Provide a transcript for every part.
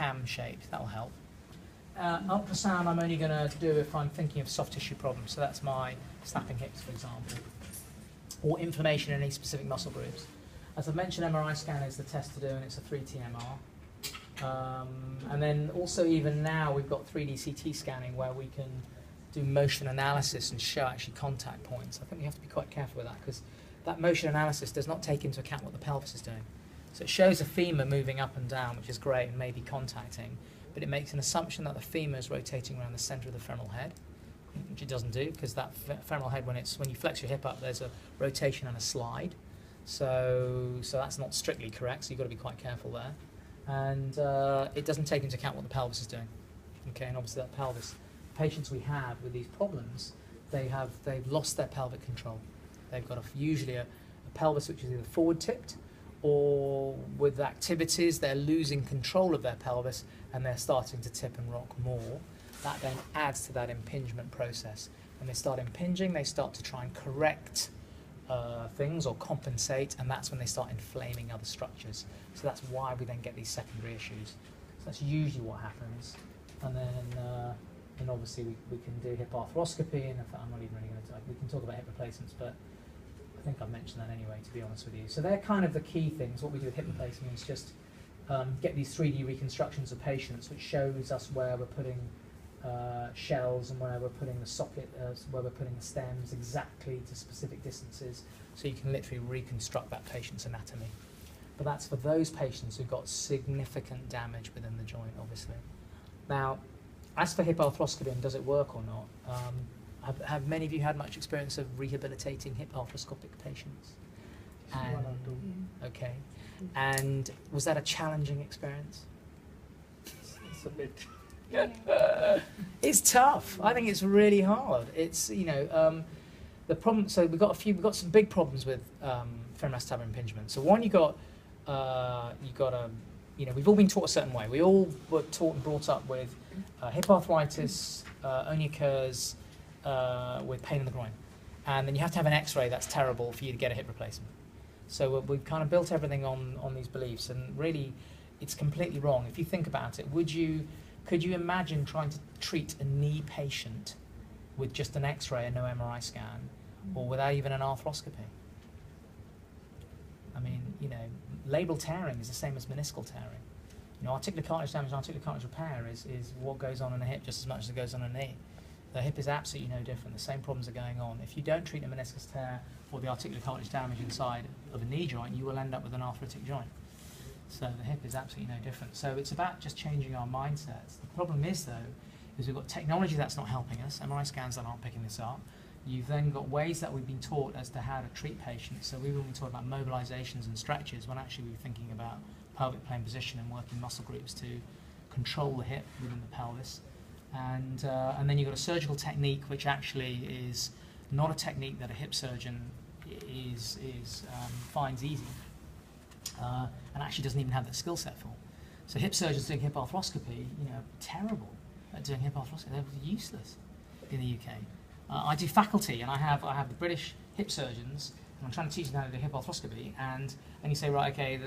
cam shaped. That'll help. Ultrasound I'm only going to do if I'm thinking of soft tissue problems. So that's my snapping hips, for example, or inflammation in any specific muscle groups. As I mentioned, MRI scan is the test to do, and it's a 3T MR. And then also even now we've got 3D CT scanning where we can do motion analysis and show actually contact points. I think we have to be quite careful with that because that motion analysis does not take into account what the pelvis is doing. So it shows a femur moving up and down, which is great and maybe contacting, but it makes an assumption that the femur is rotating around the center of the femoral head, which it doesn't do because that femoral head, when you flex your hip up, there's a rotation and a slide. So that's not strictly correct, so you've got to be quite careful there. And it doesn't take into account what the pelvis is doing. Okay, and obviously that pelvis, patients we have with these problems, they've lost their pelvic control. They've got usually a pelvis which is either forward tipped, or with activities they're losing control of their pelvis and they're starting to tip and rock more. That then adds to that impingement process. When they start impinging, they start to try and correct things or compensate, and that's when they start inflaming other structures. So that's why we then get these secondary issues. So that's usually what happens. And then obviously we can do hip arthroscopy, and I'm not even really going to, we can talk about hip replacements, but I think I've mentioned that anyway, to be honest with you. So they're kind of the key things. What we do with hip replacement is just get these 3D reconstructions of patients, which shows us where we're putting shells and where we're putting the socket, where we're putting the stems exactly to specific distances, so you can literally reconstruct that patient's anatomy. But that's for those patients who've got significant damage within the joint, obviously. Now, as for hip arthroscopy and does it work or not, have many of you had much experience of rehabilitating hip arthroscopic patients? Okay. And was that a challenging experience? It's a bit. It's tough. I think it's really hard. It's, the problem. So we've got some big problems with femoroacetabular impingement. So one, we've all been taught a certain way. We all were taught and brought up with hip arthritis only occurs with pain in the groin, and then you have to have an X-ray. That's terrible for you to get a hip replacement. So we've kind of built everything on these beliefs, and really, it's completely wrong. If you think about it, could you imagine trying to treat a knee patient with just an X-ray and no MRI scan, or without even an arthroscopy? I mean, labral tearing is the same as meniscal tearing. Articular cartilage damage and articular cartilage repair is what goes on in the hip just as much as it goes on in a knee. The hip is absolutely no different. The same problems are going on. If you don't treat a meniscus tear or the articular cartilage damage inside of a knee joint, you will end up with an arthritic joint. So the hip is absolutely no different. So it's about just changing our mindsets. The problem is, though, is we've got technology that's not helping us, MRI scans that aren't picking this up. You've then got ways that we've been taught as to how to treat patients. So we've been taught about mobilizations and stretches when actually we were thinking about pelvic plane position and working muscle groups to control the hip within the pelvis. And then you've got a surgical technique which actually is not a technique that a hip surgeon finds easy. And actually doesn't even have the skill set for. So hip surgeons doing hip arthroscopy, terrible at doing hip arthroscopy. They're useless in the UK. I do faculty, and I have the British hip surgeons, and I'm trying to teach them how to do hip arthroscopy. And you say, right, okay,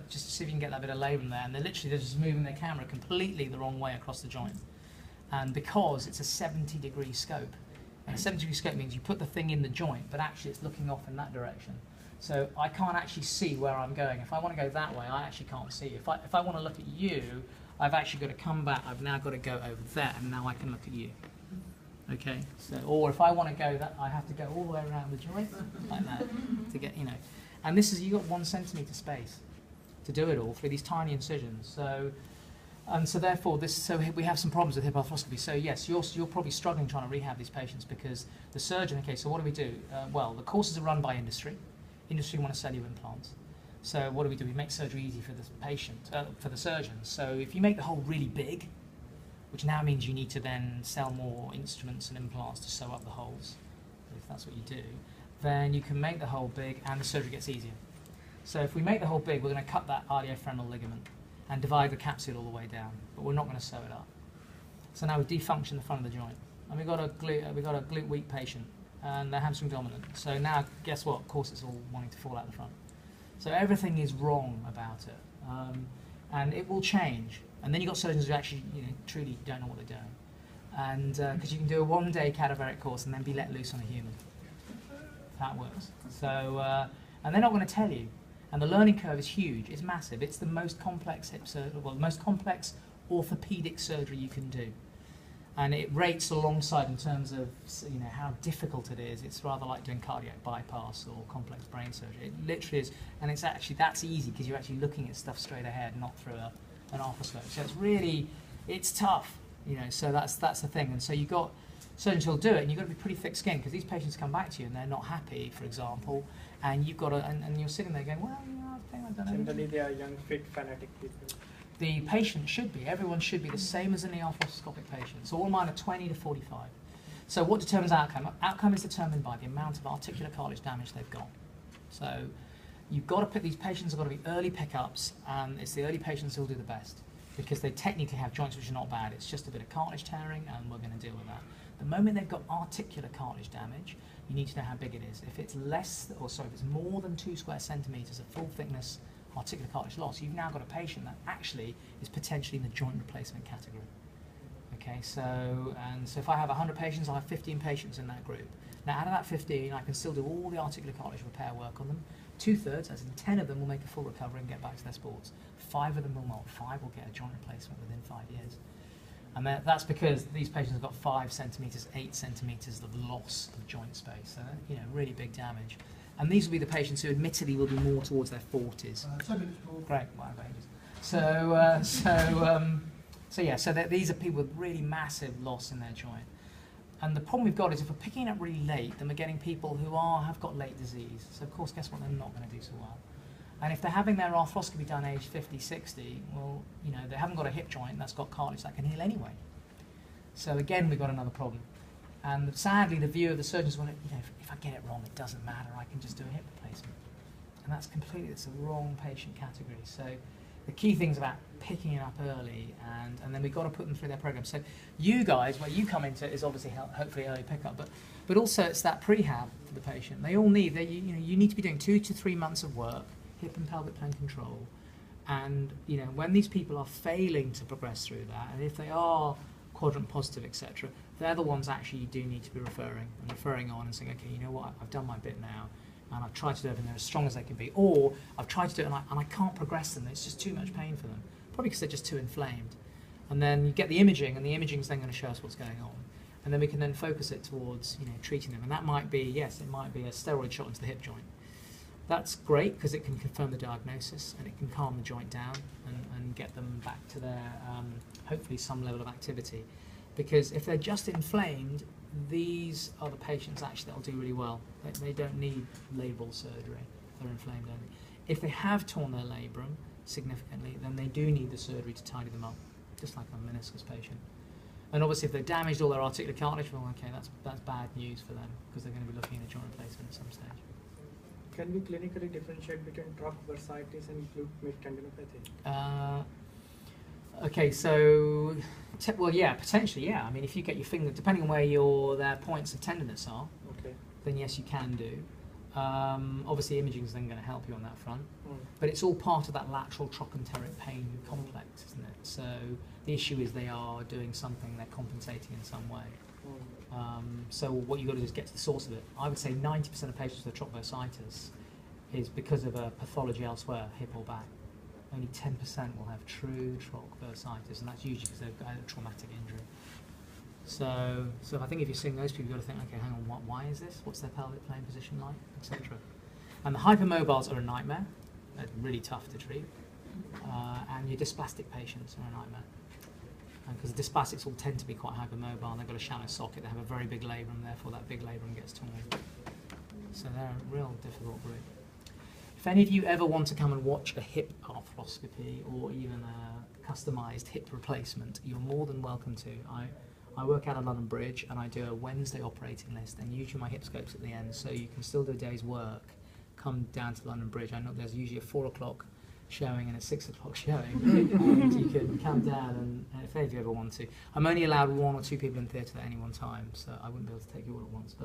just see if you can get that bit of labrum there, and they're just moving their camera completely the wrong way across the joint. And because it's a 70-degree scope, and a 70-degree scope means you put the thing in the joint, but actually it's looking off in that direction. So I can't actually see where I'm going. If I want to go that way, I actually can't see. If I want to look at you, I've actually got to come back. I've now got to go over there, and now I can look at you. Okay. So, or if I want to go that, I have to go all the way around the joint like that to get, And this is, you've got 1 centimetre space to do it all through these tiny incisions. So therefore, we have some problems with hip arthroscopy. So yes, you're probably struggling trying to rehab these patients because the surgeon. Okay. So what do we do? Well, the courses are run by industry. Industry want to sell you implants. So what do? We make surgery easy for the patient, for the surgeon. So if you make the hole really big, which now means you need to then sell more instruments and implants to sew up the holes, if that's what you do, then you can make the hole big and the surgery gets easier. So if we make the hole big, we're going to cut that iliofemoral ligament and divide the capsule all the way down, but we're not going to sew it up. So now we defunction the front of the joint, and we've got a glute weak patient, and they're hamstring dominant. So now, guess what? Of course, it's all wanting to fall out the front. So everything is wrong about it, and it will change. And then you've got surgeons who actually, truly don't know what they're doing. And because you can do a one-day cadaveric course and then be let loose on a human. That works. So, and they're not going to tell you. And the learning curve is huge. It's massive. It's the most complex hip surgery, well, the most complex orthopedic surgery you can do. And it rates alongside in terms of how difficult it is. It's rather like doing cardiac bypass or complex brain surgery. It literally is, and it's actually that's easy because you're actually looking at stuff straight ahead, not through an arthroscope. So it's tough, So that's the thing. And so you got surgeons who'll do it, and you've got to be pretty thick-skinned because these patients come back to you and they're not happy, for example, and you've got to, and you're sitting there going, well, I think I don't know. Generally, they are young, fit, fanatic people. The patient should be, everyone should be the same as an arthroscopic patient. So all mine are 20 to 45. So what determines outcome? Outcome is determined by the amount of articular cartilage damage they've got. So you've got to put, these patients have got to be early pickups, and it's the early patients who'll do the best because they technically have joints which are not bad. It's just a bit of cartilage tearing, and we're going to deal with that. The moment they've got articular cartilage damage, you need to know how big it is. If it's if it's more than 2 square centimetres of full thickness articular cartilage loss, you've now got a patient that actually is potentially in the joint replacement category. Okay, so if I have 100 patients, I have 15 patients in that group. Now out of that 15, I can still do all the articular cartilage repair work on them. 2/3, as in 10 of them, will make a full recovery and get back to their sports. 5 of them will not. 5 will get a joint replacement within 5 years. And that's because these patients have got 5 centimetres, 8 centimetres of loss of joint space. So, really big damage. And these will be the patients who admittedly will be more towards their 40s. Great, wow, ages. So these are people with really massive loss in their joint. And the problem we've got is if we're picking it up really late, then we're getting people who have got late disease. So of course, guess what? They're not going to do so well. And if they're having their arthroscopy done age 50, 60, well, they haven't got a hip joint that's got cartilage that can heal anyway. So again, we've got another problem. And sadly, the view of the surgeons, if I get it wrong, it doesn't matter. I can just do a hip replacement. And that's the wrong patient category. So the key thing is about picking it up early, and then we've got to put them through their program. So you guys, where you come into is obviously hopefully early pickup, but also it's that prehab for the patient. They all need, you need to be doing 2 to 3 months of work, hip and pelvic plane control, and when these people are failing to progress through that, and if they are quadrant positive, etc., they're the ones actually you do need to be referring on and saying, okay, you know what, I've done my bit now, and I've tried to do everything, they're as strong as they can be, or I've tried to do it and I can't progress them, it's just too much pain for them, probably because they're just too inflamed. And then you get the imaging, and the imaging is then going to show us what's going on, and then we can then focus it towards treating them, and that might be, yes, it might be a steroid shot into the hip joint. That's great because it can confirm the diagnosis and it can calm the joint down and get them back to their, hopefully, some level of activity. Because if they're just inflamed, these are the patients actually that will do really well. They don't need labral surgery. They're inflamed only. If they have torn their labrum significantly, then they do need the surgery to tidy them up, just like a meniscus patient. And obviously, if they've damaged all their articular cartilage, well, okay, that's bad news for them because they're going to be looking at a joint replacement at some stage. Can we clinically differentiate between troch bursitis and glute tendinopathy? Okay, so, well, yeah, potentially, yeah. I mean, if you get your finger, depending on where their points of tenderness are, okay, then yes, you can do. Obviously, imaging is then going to help you on that front. Mm. But it's all part of that lateral trochanteric pain complex, isn't it? So the issue is they are doing something, they're compensating in some way. So what you've got to do is get to the source of it. I would say 90% of patients with troch bursitis is because of a pathology elsewhere, hip or back. Only 10% will have true troch bursitis, and that's usually because they've got a traumatic injury. So I think if you're seeing those people, you've got to think, okay, hang on, why is this? What's their pelvic plane position like, etc. And the hypermobiles are a nightmare. They're really tough to treat. And your dysplastic patients are a nightmare. Because the dysplastics all tend to be quite hypermobile, they've got a shallow socket, they have a very big labrum, therefore that big labrum gets torn. So they're a real difficult group. If any of you ever want to come and watch a hip arthroscopy or even a customised hip replacement, you're more than welcome to. I work out of London Bridge and I do a Wednesday operating list, and usually my hip scope's at the end, so you can still do a day's work. Come down to London Bridge. I know there's usually a 4 o'clock showing and a 6 o'clock showing, and you can come down and if any of you ever want to. I'm only allowed 1 or 2 people in theatre at any one time, so I wouldn't be able to take you all at once.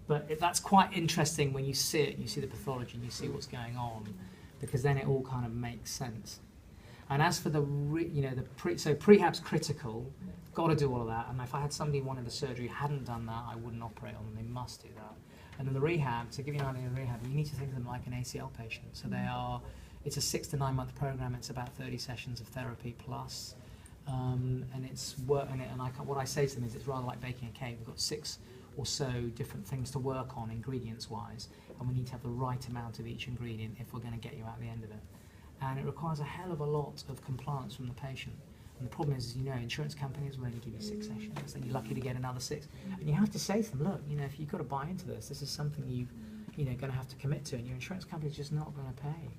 But that's quite interesting when you see it, you see the pathology, and you see what's going on, because then it all kind of makes sense. And as for the so prehab's critical, got to do all of that. And if I had somebody who wanted the surgery who hadn't done that, I wouldn't operate on them. They must do that. And then the rehab, to give you an idea of rehab, you need to think of them like an ACL patient. So it's a 6 to 9 month program. It's about 30 sessions of therapy plus, and it's work. And what I say to them is it's rather like baking a cake. We've got 6 or so different things to work on ingredients-wise, and we need to have the right amount of each ingredient if we're going to get you out the end of it. And it requires a hell of a lot of compliance from the patient. And the problem is, insurance companies will only give you 6 sessions, and you're lucky to get another 6. And you have to say to them, look, if you've got to buy into this is something you're going to have to commit to, and your insurance company's just not going to pay.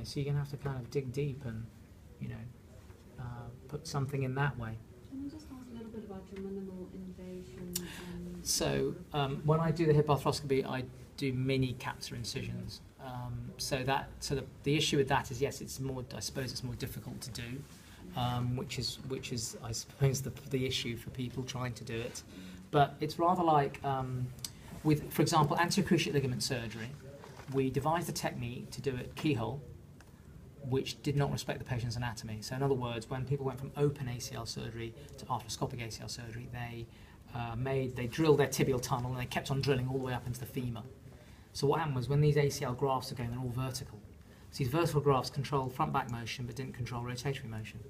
So you're going to have to kind of dig deep and, put something in that way. Can you just ask a little bit about your minimal invasive? So when I do the hip arthroscopy, I do mini capsular incisions. So the issue with that is, yes, it's more difficult to do, which is I suppose the issue for people trying to do it. But it's rather like with, for example, anterior cruciate ligament surgery. We devised a technique to do it keyhole, which did not respect the patient's anatomy. So in other words, when people went from open ACL surgery to arthroscopic ACL surgery, they drilled their tibial tunnel and they kept on drilling all the way up into the femur. So what happened was, when these ACL grafts are going, they're all vertical. So these vertical grafts control front-back motion but didn't control rotatory motion.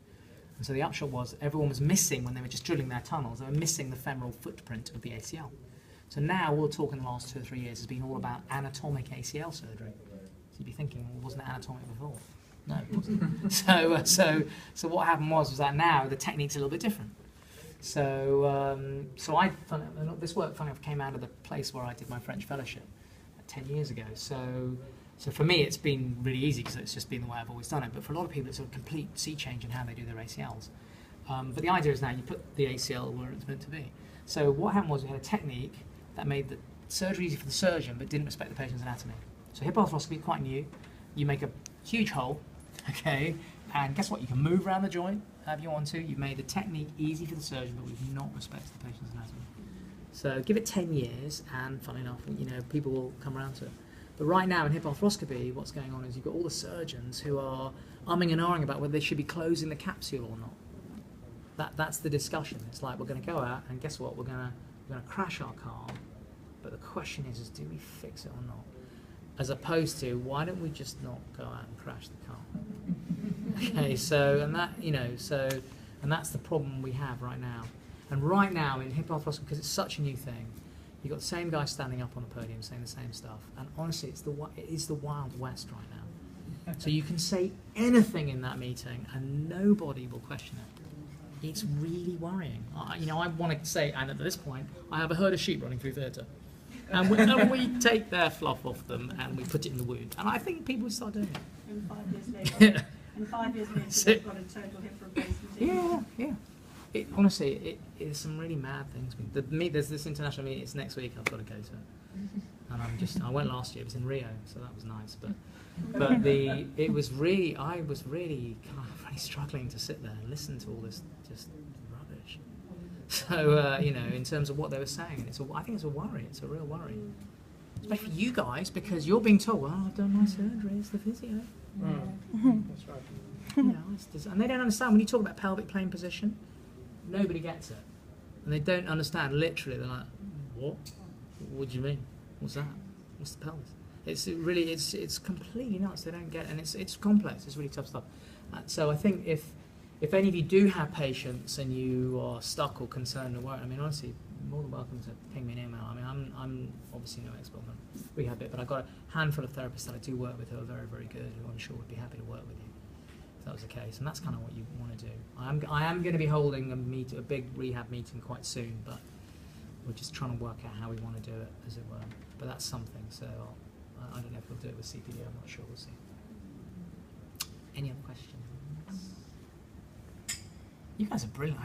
And so the upshot was everyone was missing, when they were just drilling their tunnels, they were missing the femoral footprint of the ACL. So now all the talk in the last 2 or 3 years has been all about anatomic ACL surgery. So you'd be thinking, well, wasn't it anatomic before? No, it wasn't. So what happened was that now the technique's a little bit different. So this work kind of came out of the place where I did my French fellowship 10 years ago. So for me, it's been really easy because it's just been the way I've always done it. But for a lot of people, it's a complete sea change in how they do their ACLs. But the idea is now you put the ACL where it's meant to be. So what happened was we had a technique that made the surgery easy for the surgeon but didn't respect the patient's anatomy. So hip arthroscopy, quite new. You make a huge hole, okay, and guess what? You can move around the joint however you want to. You've made the technique easy for the surgeon, but we've not respected the patient's anatomy. So give it 10 years, and funny enough, people will come around to it. But right now in hip arthroscopy, what's going on is you've got all the surgeons who are umming and ahhing about whether they should be closing the capsule or not. That's the discussion. It's like, we're going to go out, and guess what? We're going to crash our car, but the question is do we fix it or not? As opposed to, why don't we just not go out and crash the car? Okay, and that's the problem we have right now. And right now in hip arthroscopy, because it's such a new thing, you've got the same guy standing up on the podium saying the same stuff. And honestly, it is the Wild West right now. So you can say anything in that meeting and nobody will question it. It's really worrying. I want to say, and at this point, I have a herd of sheep running through theatre. And we take their fluff off them and we put it in the wound. And I think people will start doing it. And 5 years later, they've got a total hip replacement. Yeah. Honestly, it is some really mad things. There's this international meeting. It's next week. I've got to go to it. And I went last year. It was in Rio, so that was nice. But I was really struggling to sit there and listen to all this just rubbish. So in terms of what they were saying, I think it's a worry. It's a real worry, especially for you guys, because you're being told, well, I've done my surgery. It's the physio. That's right. And they don't understand when you talk about pelvic plane position. Nobody gets it, and they don't understand. Literally, they're like, "What? What do you mean? What's that? What's the pelvis?" It's completely nuts. They don't get it, and it's complex. It's really tough stuff. So I think if any of you do have patients and you are stuck or concerned or worried, honestly, you're more than welcome to ping me an email. I'm obviously no expert on the rehab bit, but I've got a handful of therapists that I do work with who are very, very good, who I'm sure would be happy to work with you if that was the case. And that's kind of what you want to do. I am going to be holding a big rehab meeting quite soon, but we're just trying to work out how we want to do it, as it were. But that's something. So I don't know if we'll do it with CPD. I'm not sure. We'll see. Any other questions? You guys are brilliant.